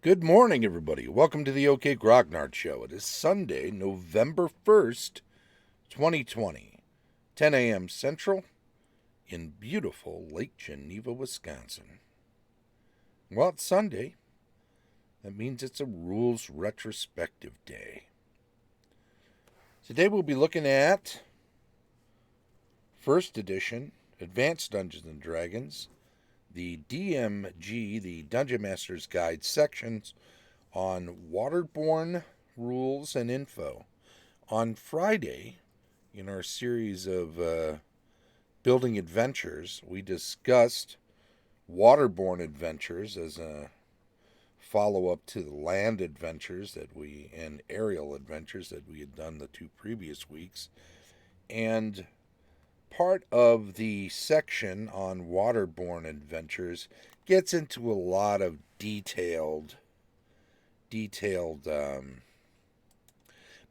Good morning, everybody. Welcome to the OK Grognard Show. It is Sunday, November 1st, 2020, 10 a.m. Central in beautiful Lake Geneva, Wisconsin. Well, it's Sunday. That means it's a rules retrospective day. Today we'll be looking at First Edition, Advanced Dungeons and Dragons, the DMG, the Dungeon Master's Guide sections on waterborne rules and info. On Friday, in our series of building adventures, we discussed waterborne adventures as a follow-up to the land adventures and aerial adventures that we had done the two previous weeks. And part of the section on waterborne adventures gets into a lot of detailed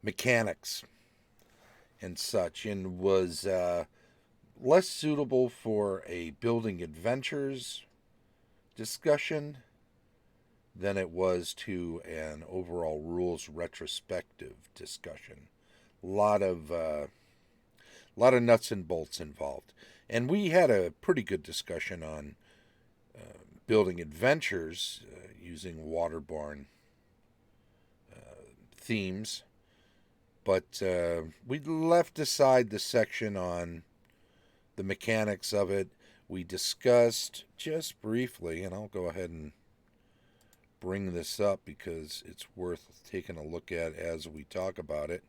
mechanics and such, and was less suitable for a building adventures discussion than it was to an overall rules retrospective discussion. A lot of nuts and bolts involved, and we had a pretty good discussion on building adventures using waterborne themes, but we left aside the section on the mechanics of it. We discussed just briefly, and I'll go ahead and bring this up because it's worth taking a look at as we talk about it.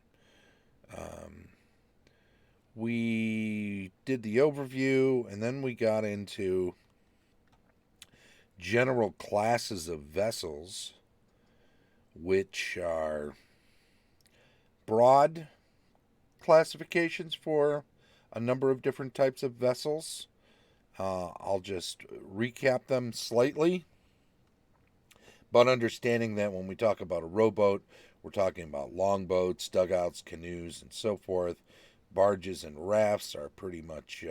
We did the overview, and then we got into general classes of vessels, which are broad classifications for a number of different types of vessels. I'll just recap them slightly, but understanding that when we talk about a rowboat, we're talking about longboats, dugouts, canoes, and so forth. Barges and rafts are pretty much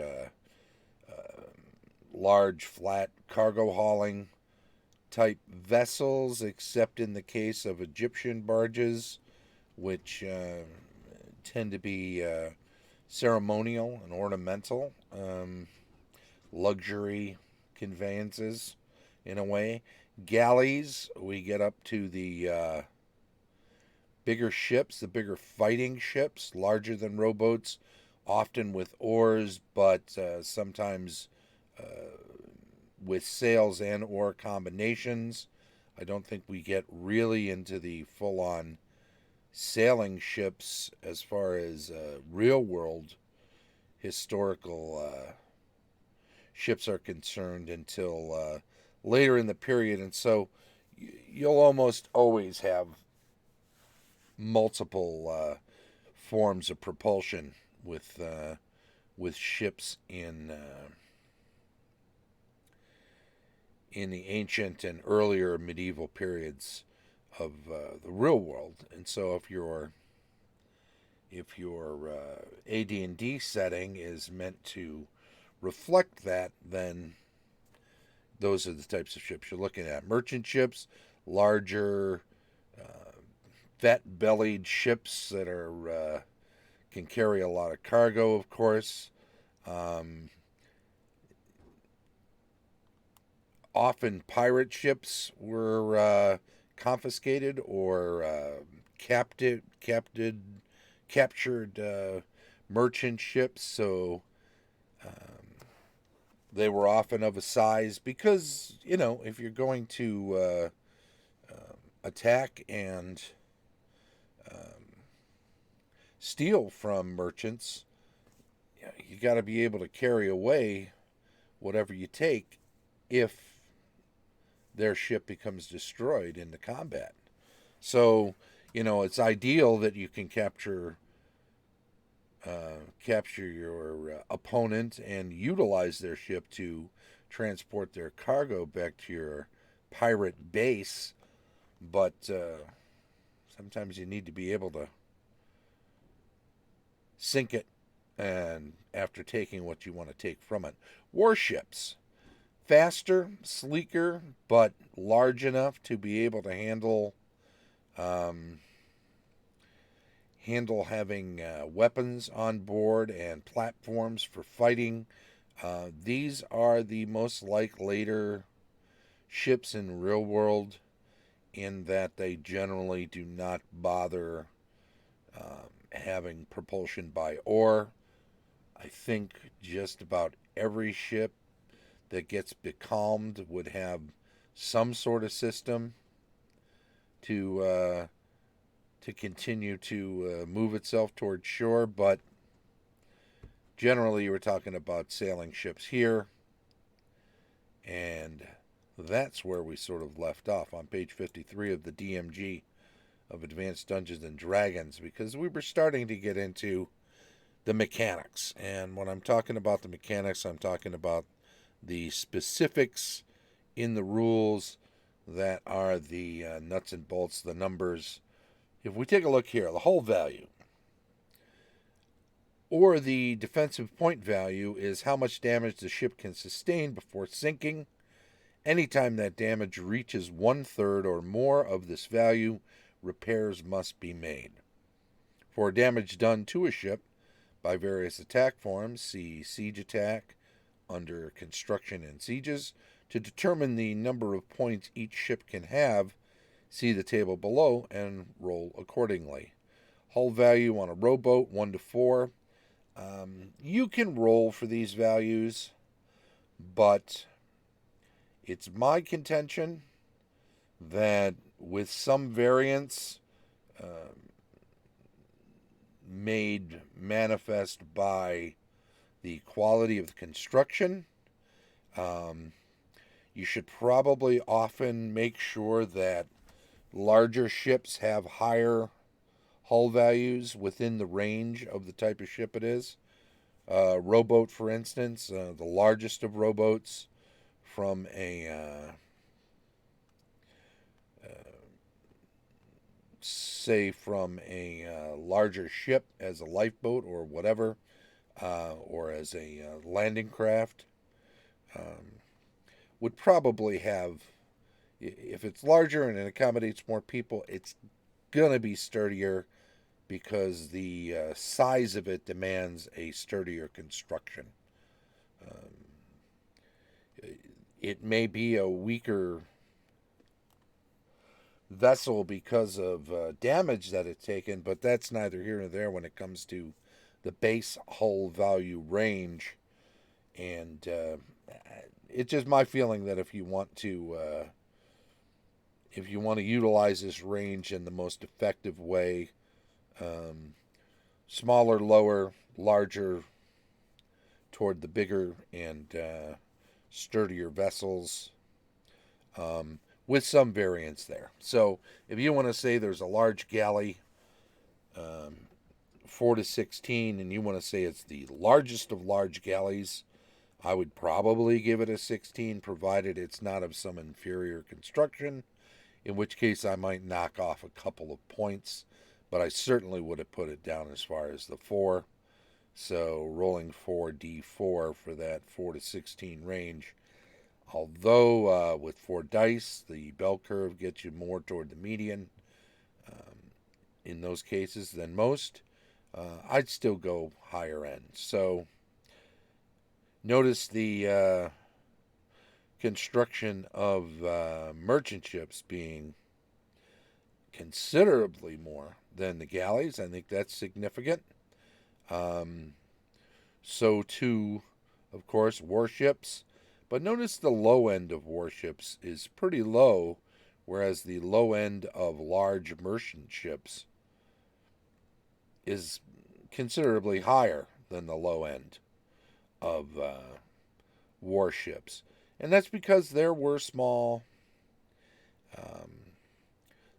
large, flat cargo hauling type vessels, except in the case of Egyptian barges, which tend to be ceremonial and ornamental, luxury conveyances in a way. Galleys, we get up to the bigger ships, the bigger fighting ships, larger than rowboats, often with oars, but sometimes with sails and oar combinations. I don't think we get really into the full-on sailing ships as far as real-world historical ships are concerned until later in the period, and so you'll almost always have multiple forms of propulsion with ships in the ancient and earlier medieval periods of the real world. And so if your AD&D setting is meant to reflect that, then those are the types of ships you're looking at. Merchant ships, larger, fat-bellied ships that are can carry a lot of cargo, of course. Often pirate ships were confiscated or captured merchant ships, so they were often of a size because, if you're going to attack and steal from merchants, you got to be able to carry away whatever you take if their ship becomes destroyed in the combat. So, it's ideal that you can capture your opponent and utilize their ship to transport their cargo back to your pirate base, but sometimes you need to be able to sink it and after taking what you want to take from it. Warships. faster, sleeker, but large enough to be able to um, handle having weapons on board and platforms for fighting. These are the most like later ships in real world in that they generally do not bother having propulsion by oar. I think just about every ship that gets becalmed would have some sort of system to continue to move itself towards shore, but generally we're talking about sailing ships here, and that's where we sort of left off on page 53 of the DMG of Advanced Dungeons and Dragons, because we were starting to get into the mechanics. And when I'm talking about the mechanics, I'm talking about the specifics in the rules that are the nuts and bolts, the numbers. If we take a look here, the hull value or the defensive point value is how much damage the ship can sustain before sinking. Anytime that damage reaches 1/3 or more of this value, repairs must be made. For damage done to a ship by various attack forms, see Siege Attack under Construction and Sieges. To determine the number of points each ship can have, see the table below and roll accordingly. Hull value on a rowboat, 1 to 4. You can roll for these values, but it's my contention that with some variance made manifest by the quality of the construction, you should probably often make sure that larger ships have higher hull values within the range of the type of ship it is. Rowboat, for instance, the largest of rowboats from from a larger ship as a lifeboat or whatever, or as a landing craft, would probably have, if it's larger and it accommodates more people, it's going to be sturdier because the size of it demands a sturdier construction. It may be a weaker vessel because of damage that it's taken, but that's neither here nor there when it comes to the base hull value range. And it's just my feeling that if you want to utilize this range in the most effective way, smaller, lower, larger toward the bigger and sturdier vessels, with some variance there. So if you want to say there's a large galley, 4 to 16, and you want to say it's the largest of large galleys, I would probably give it a 16, provided it's not of some inferior construction, in which case I might knock off a couple of points, but I certainly would have put it down as far as the 4. So rolling 4d4 for that 4 to 16 range. Although with 4 dice, the bell curve gets you more toward the median in those cases than most, I'd still go higher end. So notice the construction of merchant ships being considerably more than the galleys. I think that's significant. So too, of course, warships. But notice the low end of warships is pretty low, whereas the low end of large merchant ships is considerably higher than the low end of warships. And that's because there were smaller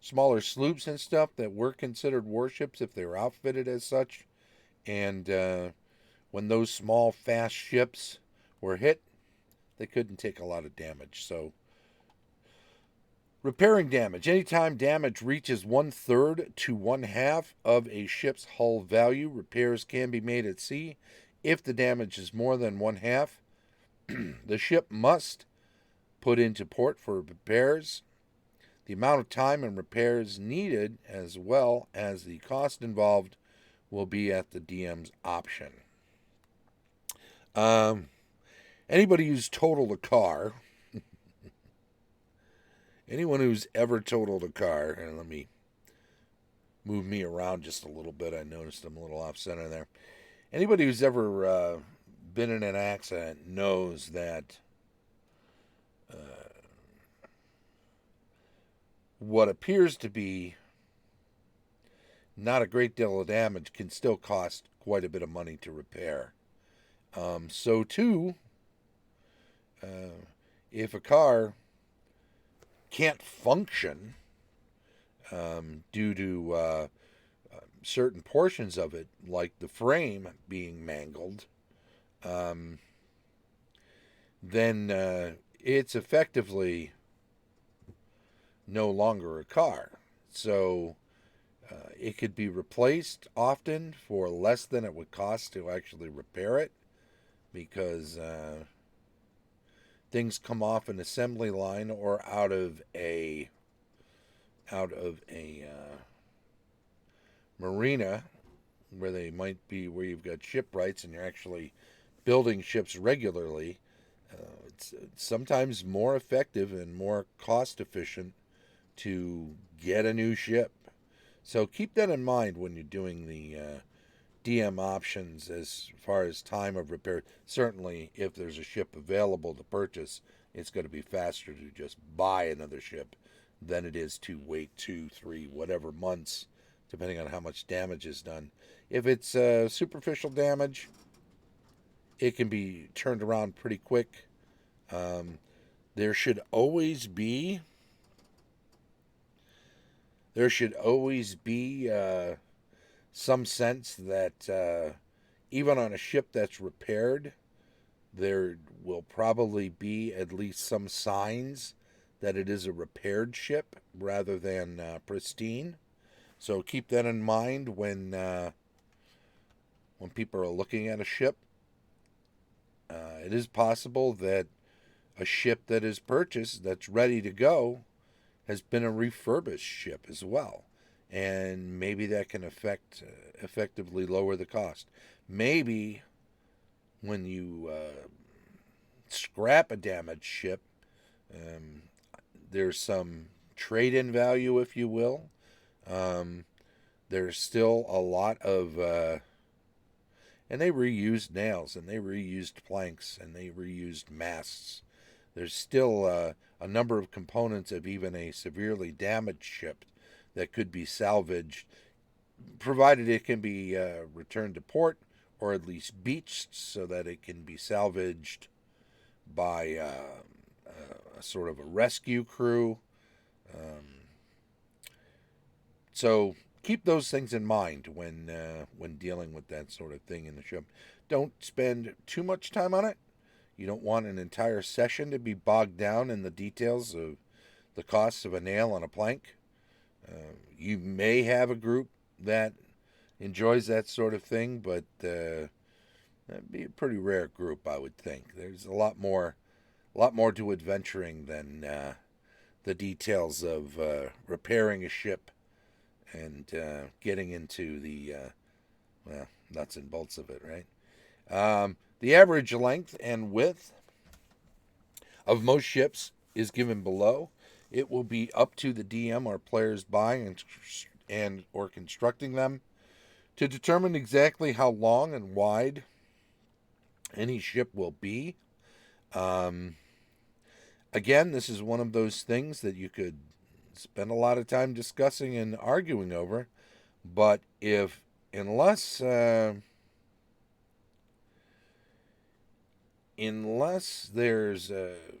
sloops and stuff that were considered warships if they were outfitted as such. And when those small, fast ships were hit, they couldn't take a lot of damage. So, repairing damage. Anytime damage reaches 1/3 to 1/2 of a ship's hull value, repairs can be made at sea. If the damage is more than 1/2, the ship must put into port for repairs, the amount of time and repairs needed, as well as the cost involved, will be at the DM's option. Um, Anybody who's totaled a car, anyone who's ever totaled a car, and let me move me around just a little bit. I noticed I'm a little off center there. Anybody who's ever been in an accident knows that what appears to be not a great deal of damage can still cost quite a bit of money to repair. So too, if a car can't function due to certain portions of it, like the frame being mangled, then it's effectively no longer a car. So it could be replaced often for less than it would cost to actually repair it, because things come off an assembly line or out of a marina where they might be, where you've got shipwrights and you're actually building ships regularly. It's sometimes more effective and more cost efficient to get a new ship. So keep that in mind when you're doing the DM options as far as time of repair. Certainly, if there's a ship available to purchase, it's going to be faster to just buy another ship than it is to wait 2, 3, whatever months, depending on how much damage is done. If it's superficial damage, it can be turned around pretty quick. There should always be some sense that even on a ship that's repaired, there will probably be at least some signs that it is a repaired ship rather than pristine. So keep that in mind when people are looking at a ship. It is possible that a ship that is purchased, that's ready to go, has been a refurbished ship as well. And maybe that can effectively lower the cost. Maybe when you scrap a damaged ship, there's some trade-in value, if you will. There's still a lot of and they reused nails, and they reused planks, and they reused masts. There's still a number of components of even a severely damaged ship that could be salvaged, provided it can be returned to port or at least beached so that it can be salvaged by a sort of a rescue crew. So keep those things in mind when dealing with that sort of thing in the ship. Don't spend too much time on it. You don't want an entire session to be bogged down in the details of the costs of a nail on a plank. You may have a group that enjoys that sort of thing, but that'd be a pretty rare group, I would think. There's a lot more to adventuring than the details of repairing a ship and getting into the nuts and bolts of it, right? The average length and width of most ships is given below. It will be up to the DM or players buying and or constructing them to determine exactly how long and wide any ship will be. Again, this is one of those things that you could spend a lot of time discussing and arguing over, but unless there's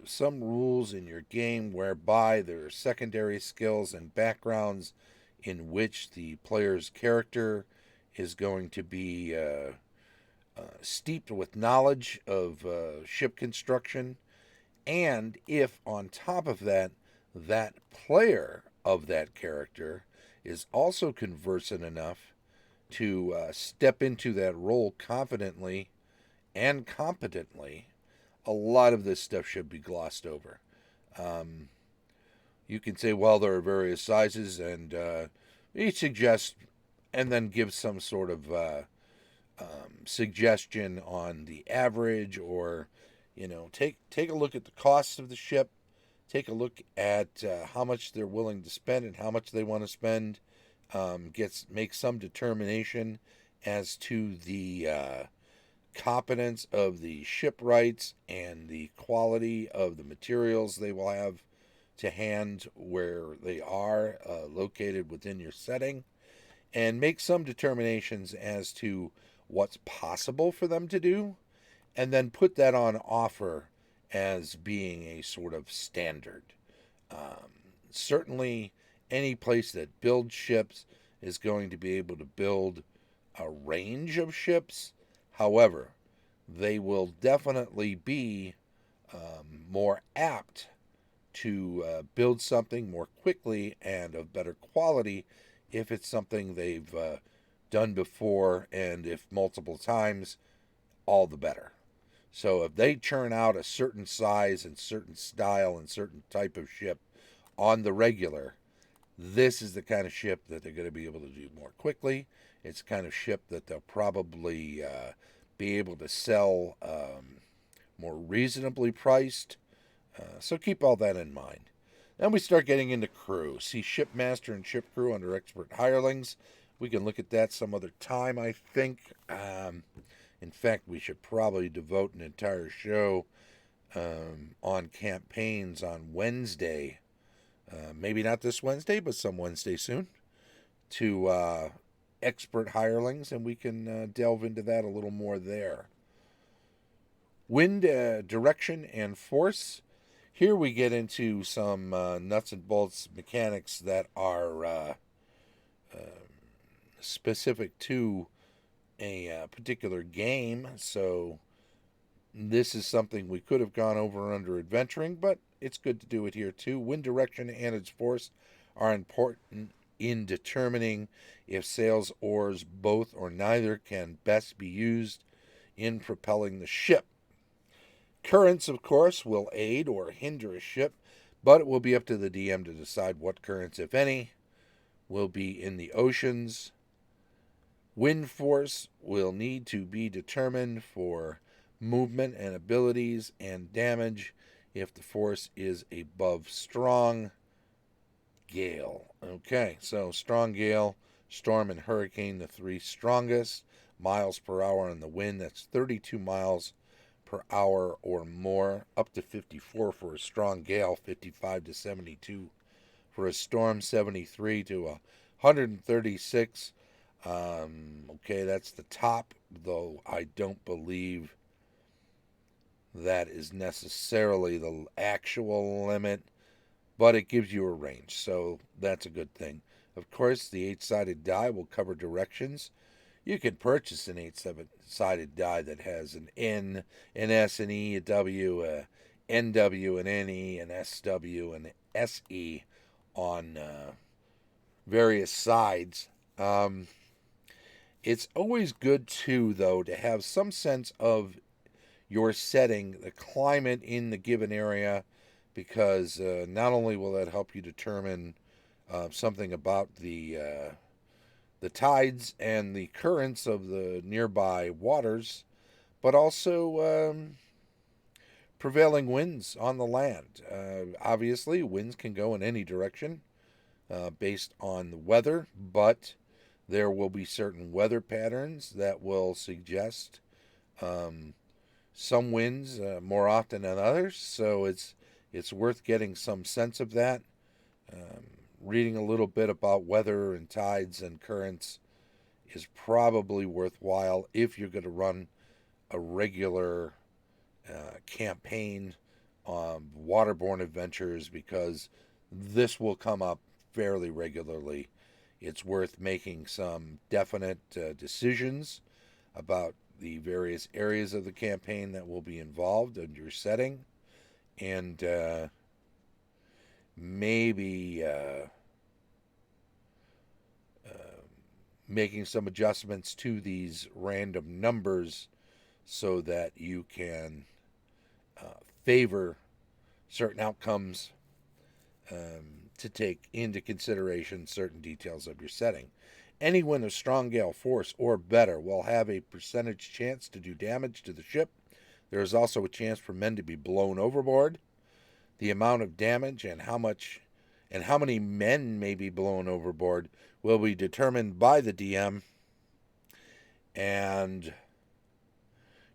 some rules in your game whereby there are secondary skills and backgrounds in which the player's character is going to be steeped with knowledge of ship construction, and if on top of that, that player of that character is also conversant enough to step into that role confidently and competently, a lot of this stuff should be glossed over. You can say, well, there are various sizes, and each suggests, and then give some sort of suggestion on the average, or take a look at the cost of the ship, take a look at how much they're willing to spend and how much they want to spend. Make some determination as to the competence of the shipwrights and the quality of the materials they will have to hand where they are located within your setting, and make some determinations as to what's possible for them to do, and then put that on offer as being a sort of standard. Certainly, any place that builds ships is going to be able to build a range of ships. However, they will definitely be more apt to build something more quickly and of better quality if it's something they've done before, and if multiple times, all the better. So if they churn out a certain size and certain style and certain type of ship on the regular, this is the kind of ship that they're going to be able to do more quickly. It's the kind of ship that they'll probably be able to sell more reasonably priced. So keep all that in mind. Then we start getting into crew. See shipmaster and ship crew under expert hirelings. We can look at that some other time, I think. In fact, we should probably devote an entire show on campaigns on Wednesday. Maybe not this Wednesday, but some Wednesday soon, to expert hirelings, and we can delve into that a little more there. Wind direction and force. Here we get into some nuts and bolts mechanics that are specific to a particular game. So this is something we could have gone over under adventuring, but it's good to do it here too. Wind direction and its force are important in determining if sails, oars, both or neither can best be used in propelling the ship. Currents, of course, will aid or hinder a ship, but it will be up to the DM to decide what currents, if any, will be in the oceans. Wind force will need to be determined for movement and abilities and damage if the force is above strong gale. Okay, so strong gale, storm, and hurricane, the three strongest. Miles per hour on the wind, that's 32 miles per hour or more, up to 54 for a strong gale, 55 to 72 for a storm, 73 to 136. Okay, that's the top, though I don't believe that is necessarily the actual limit, but it gives you a range, so that's a good thing. Of course, the 8-sided die will cover directions. You can purchase an 8-sided die that has an N, an S, an E, a W, a NW, an NE, an SW, and an SE on various sides. It's always good, too, though, to have some sense of your setting, the climate in the given area, because not only will that help you determine something about the tides and the currents of the nearby waters, but also prevailing winds on the land. Obviously, winds can go in any direction based on the weather, but there will be certain weather patterns that will suggest some winds more often than others, so it's worth getting some sense of that. Reading a little bit about weather and tides and currents is probably worthwhile if you're going to run a regular campaign on waterborne adventures, because this will come up fairly regularly. It's worth making some definite decisions about the various areas of the campaign that will be involved in your setting, and maybe making some adjustments to these random numbers so that you can favor certain outcomes, to take into consideration certain details of your setting. Any wind of strong gale force or better will have a percentage chance to do damage to the ship. There is also a chance for men to be blown overboard. The amount of damage and how many men may be blown overboard will be determined by the DM, and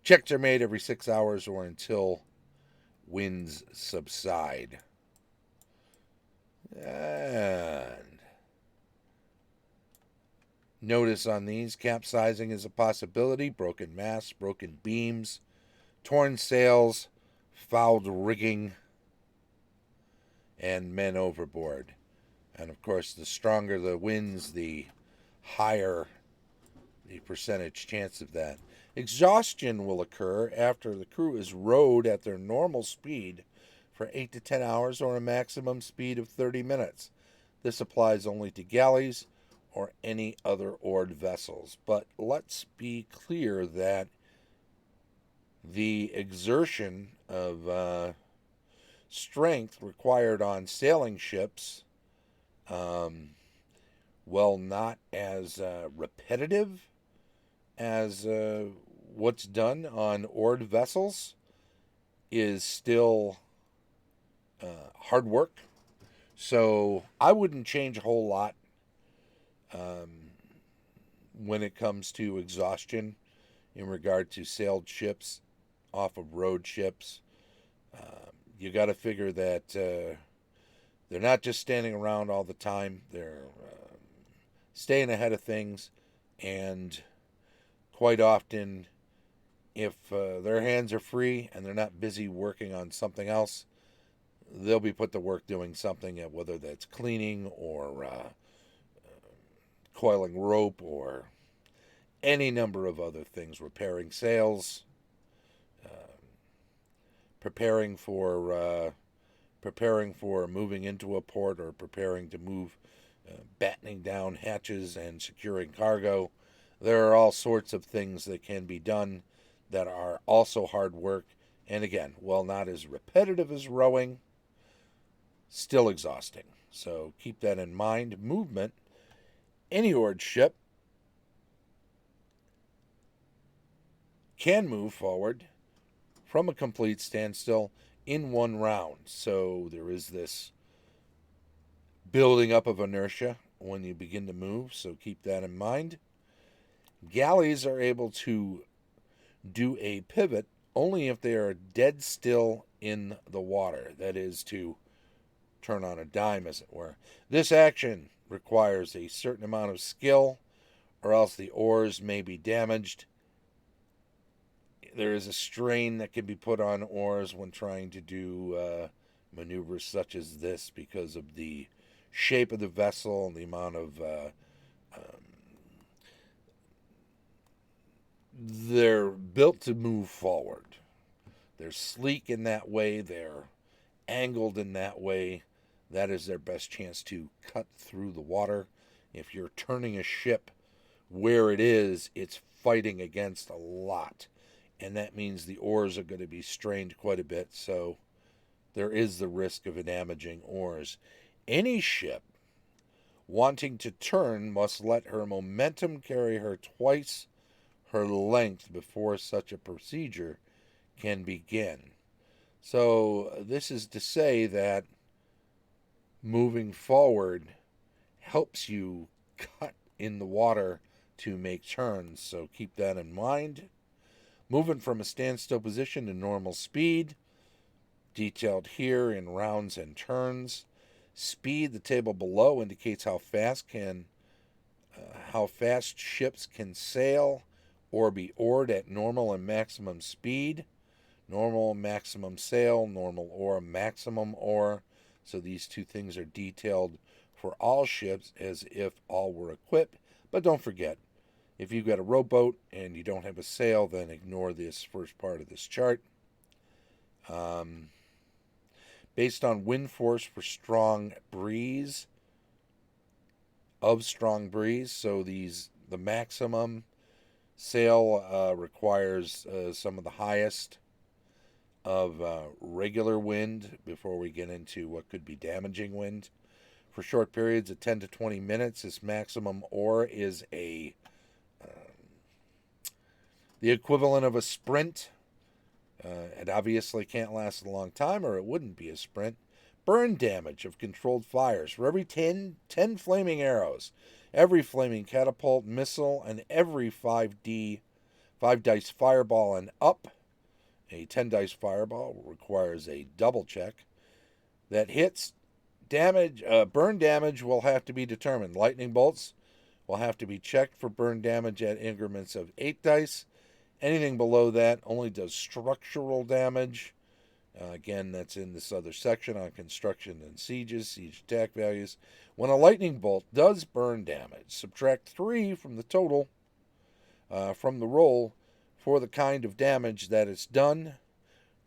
checks are made every 6 hours or until winds subside. And notice on these, capsizing is a possibility, broken masts, broken beams, torn sails, fouled rigging, and men overboard. And of course, the stronger the winds, the higher the percentage chance of that. Exhaustion will occur after the crew is rowed at their normal speed for 8 to 10 hours or a maximum speed of 30 minutes. This applies only to galleys or any other oared vessels. But let's be clear that the exertion of strength required on sailing ships, while not as repetitive as what's done on oared vessels, is still hard work. So I wouldn't change a whole lot when it comes to exhaustion in regard to sailed ships off of rowed ships. You got to figure that they're not just standing around all the time. They're staying ahead of things, and quite often, if their hands are free and they're not busy working on something else, they'll be put to work doing something, whether that's cleaning or coiling rope or any number of other things, repairing sails, preparing for moving into a port, or preparing to move, battening down hatches and securing cargo. There are all sorts of things that can be done that are also hard work, and again, while not as repetitive as rowing, still exhausting. So keep that in mind. Movement. Any oared ship can move forward from a complete standstill in one round. So there is this building up of inertia when you begin to move, so keep that in mind. Galleys are able to do a pivot only if they are dead still in the water. That is, to turn on a dime, as it were. This action requires a certain amount of skill, or else the oars may be damaged. There is a strain that can be put on oars when trying to do maneuvers such as this, because of the shape of the vessel and the amount of they're built to move forward. They're sleek in that way. They're angled in that way. That is their best chance to cut through the water. If you're turning a ship where it is, it's fighting against a lot. And that means the oars are going to be strained quite a bit. So there is the risk of damaging oars. Any ship wanting to turn must let her momentum carry her twice her length before such a procedure can begin. So this is to say that moving forward helps you cut in the water to make turns, so keep that in mind. Moving from a standstill position to normal speed, detailed here in rounds and turns. Speed, the table below, indicates how fast ships can sail or be oared at normal and maximum speed. Normal, maximum sail, normal oar, maximum oar. So these two things are detailed for all ships as if all were equipped. But don't forget, if you've got a rowboat and you don't have a sail, then ignore this first part of this chart. Based on wind force for strong breeze, so the maximum sail requires some of the highest of regular wind before we get into what could be damaging wind. For short periods of 10 to 20 minutes, this maximum OR is the equivalent of a sprint. It obviously can't last a long time, or it wouldn't be a sprint. Burn damage of controlled fires. For every 10 flaming arrows, every flaming catapult, missile, and every 5 dice fireball and up, a 10 dice fireball requires a double check, that hits, burn damage will have to be determined. Lightning bolts will have to be checked for burn damage at increments of 8 dice. Anything below that only does structural damage. Again, that's in this other section on construction and sieges, siege attack values. When a lightning bolt does burn damage, subtract 3 from the total from the roll for the kind of damage that it's done.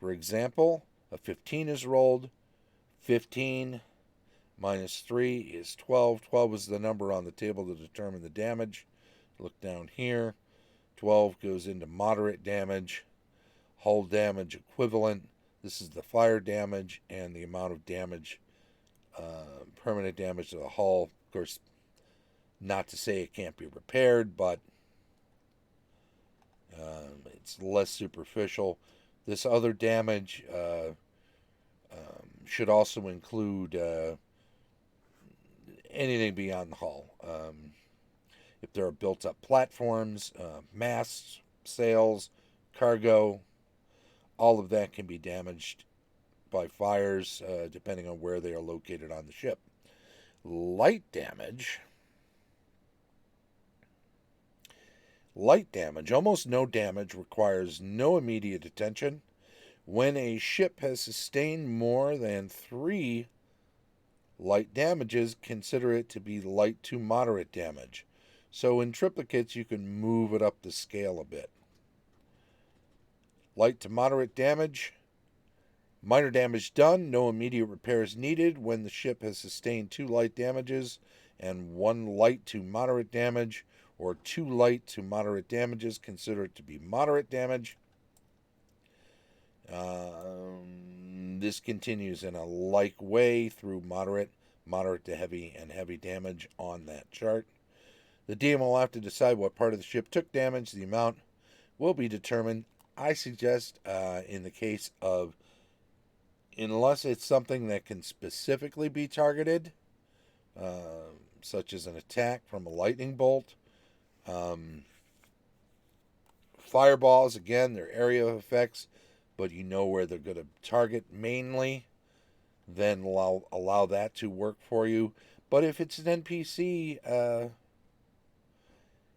For example, a 15 is rolled. 15 minus 3 is 12. 12 is the number on the table to determine the damage. Look down here. 12 goes into moderate damage. Hull damage equivalent. This is the fire damage and the amount of damage, permanent damage to the hull. Of course, not to say it can't be repaired, but it's less superficial. This other damage should also include anything beyond the hull. If there are built-up platforms, masts, sails, cargo, all of that can be damaged by fires depending on where they are located on the ship. Light damage, almost no damage, requires no immediate attention. When a ship has sustained more than 3 light damages, consider it to be light to moderate damage. So in triplicates, you can move it up the scale a bit. Light to moderate damage. Minor damage done. No immediate repairs needed when the ship has sustained 2 light damages and 1 light to moderate damage, or 2 light to moderate damages. Consider it to be moderate damage. This continues in a like way through moderate to heavy, and heavy damage on that chart. The DM will have to decide what part of the ship took damage. The amount will be determined. I suggest in the case of, unless it's something that can specifically be targeted, such as an attack from a lightning bolt, fireballs, again, they're area effects, but you know where they're going to target mainly, then allow that to work for you. But if it's an NPC,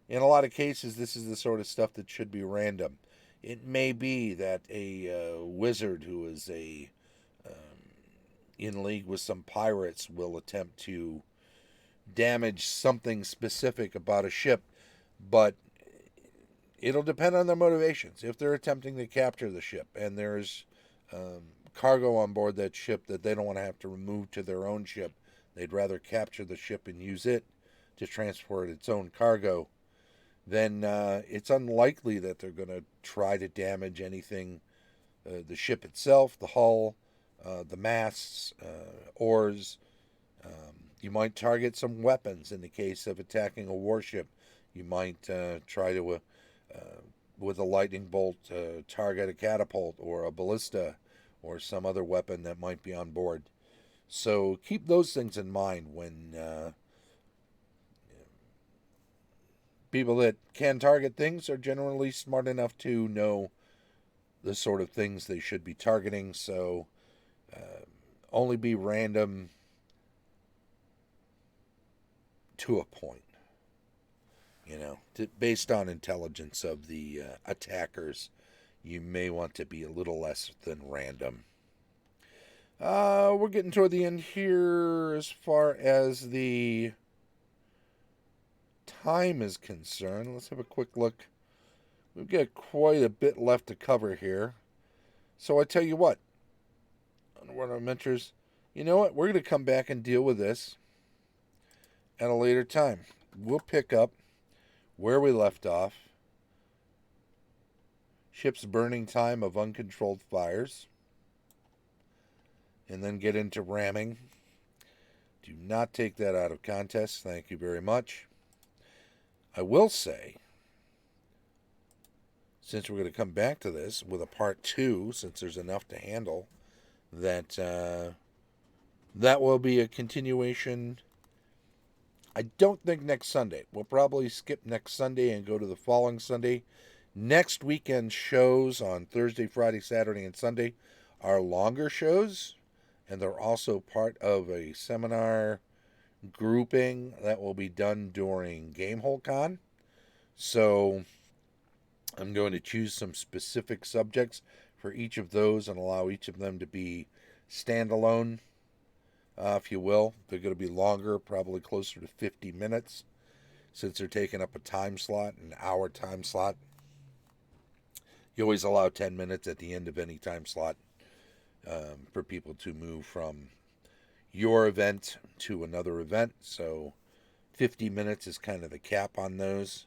in a lot of cases, this is the sort of stuff that should be random. It may be that a wizard who is in league with some pirates will attempt to damage something specific about a ship, but it'll depend on their motivations. If they're attempting to capture the ship and there's cargo on board that ship that they don't want to have to remove to their own ship, they'd rather capture the ship and use it to transport its own cargo, then it's unlikely that they're going to try to damage anything, the ship itself, the hull, the masts, oars. You might target some weapons in the case of attacking a warship. You might try to, with a lightning bolt, target a catapult or a ballista or some other weapon that might be on board. So keep those things in mind when people that can target things are generally smart enough to know the sort of things they should be targeting. So only be random to a point, based on intelligence of the attackers. You may want to be a little less than random. We're getting toward the end here as far as the time is concerned. Let's have a quick look. We've got quite a bit left to cover here. So I tell you what, Underwater Adventures, you know what? We're going to come back and deal with this at a later time. We'll pick up where we left off. Ship's burning time of uncontrolled fires. and then get into ramming. Do not take that out of context. Thank you very much. I will say, since we're going to come back to this with a part 2, since there's enough to handle, that that will be a continuation. I don't think next Sunday. We'll probably skip next Sunday and go to the following Sunday. Next weekend shows on Thursday, Friday, Saturday, and Sunday are longer shows, and they're also part of a seminar grouping that will be done during Gamehole Con. So I'm going to choose some specific subjects for each of those and allow each of them to be standalone, if you will. They're going to be longer, probably closer to 50 minutes, since they're taking up a time slot, an hour time slot. You always allow 10 minutes at the end of any time slot for people to move from your event to another event. So 50 minutes is kind of the cap on those.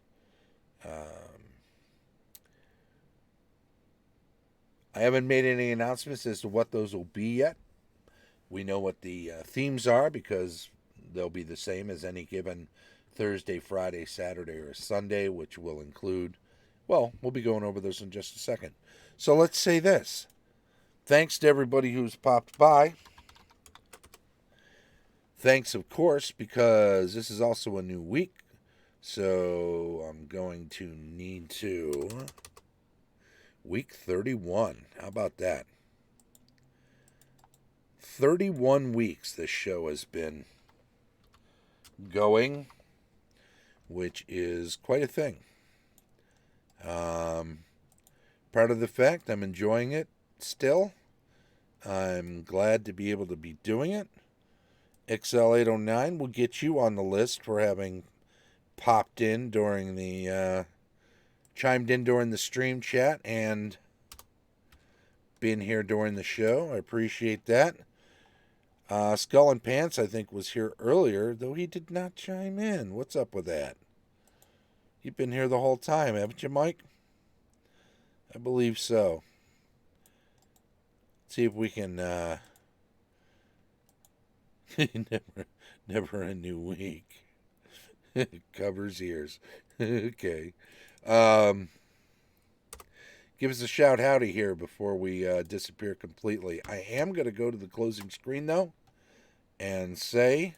I haven't made any announcements as to what those will be yet. We know what the themes are because they'll be the same as any given Thursday, Friday, Saturday, or Sunday, which will include, well, we'll be going over those in just a second. So let's say this. Thanks to everybody who's popped by. Thanks, of course, because this is also a new week. So I'm going to need to... Week 31. How about that? 31 weeks this show has been going, which is quite a thing. Part of the fact I'm enjoying it still. I'm glad to be able to be doing it. XL809 will get you on the list for having popped in during the chimed in during the stream chat and been here during the show. I appreciate that. Skull and Pants, I think, was here earlier, though he did not chime in. What's up with that? You've been here the whole time, haven't you, Mike? I believe so. Let's see if we can... never a new week. Covers ears. Okay. Give us a shout howdy here before we disappear completely. I am going to go to the closing screen, though, and say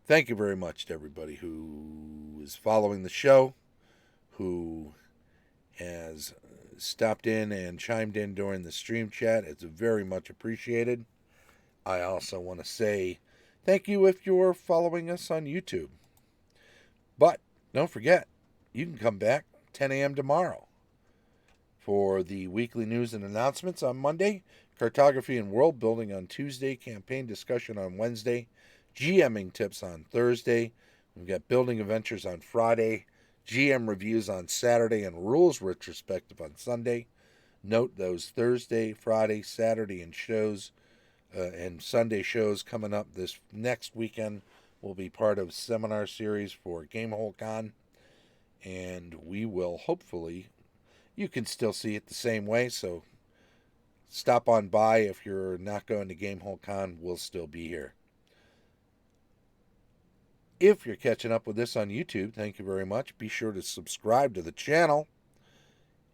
thank you very much to everybody who is following the show, who has stopped in and chimed in during the stream chat. It's very much appreciated. I also want to say thank you if you're following us on YouTube. But don't forget, you can come back 10 a.m. tomorrow for the weekly news and announcements on Monday, cartography and world building on Tuesday, campaign discussion on Wednesday, GMing tips on Thursday. We've got building adventures on Friday, GM reviews on Saturday, and rules retrospective on Sunday. Note those Thursday, Friday, Saturday, and Sunday shows coming up this next weekend will be part of a seminar series for Gamehole Con. And we will hopefully, you can still see it the same way, so stop on by. If you're not going to Gamehole Con, we'll still be here. If you're catching up with this on YouTube, thank you very much. Be sure to subscribe to the channel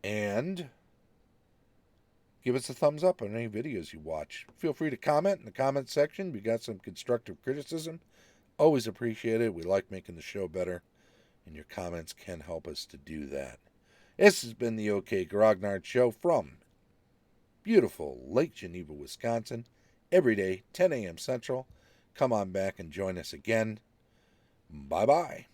and give us a thumbs up on any videos you watch. Feel free to comment in the comment section. We got some constructive criticism. Always appreciate it. We like making the show better, and your comments can help us to do that. This has been the OK Grognard Show from beautiful Lake Geneva, Wisconsin. Every day, 10 a.m. Central. Come on back and join us again. Bye-bye.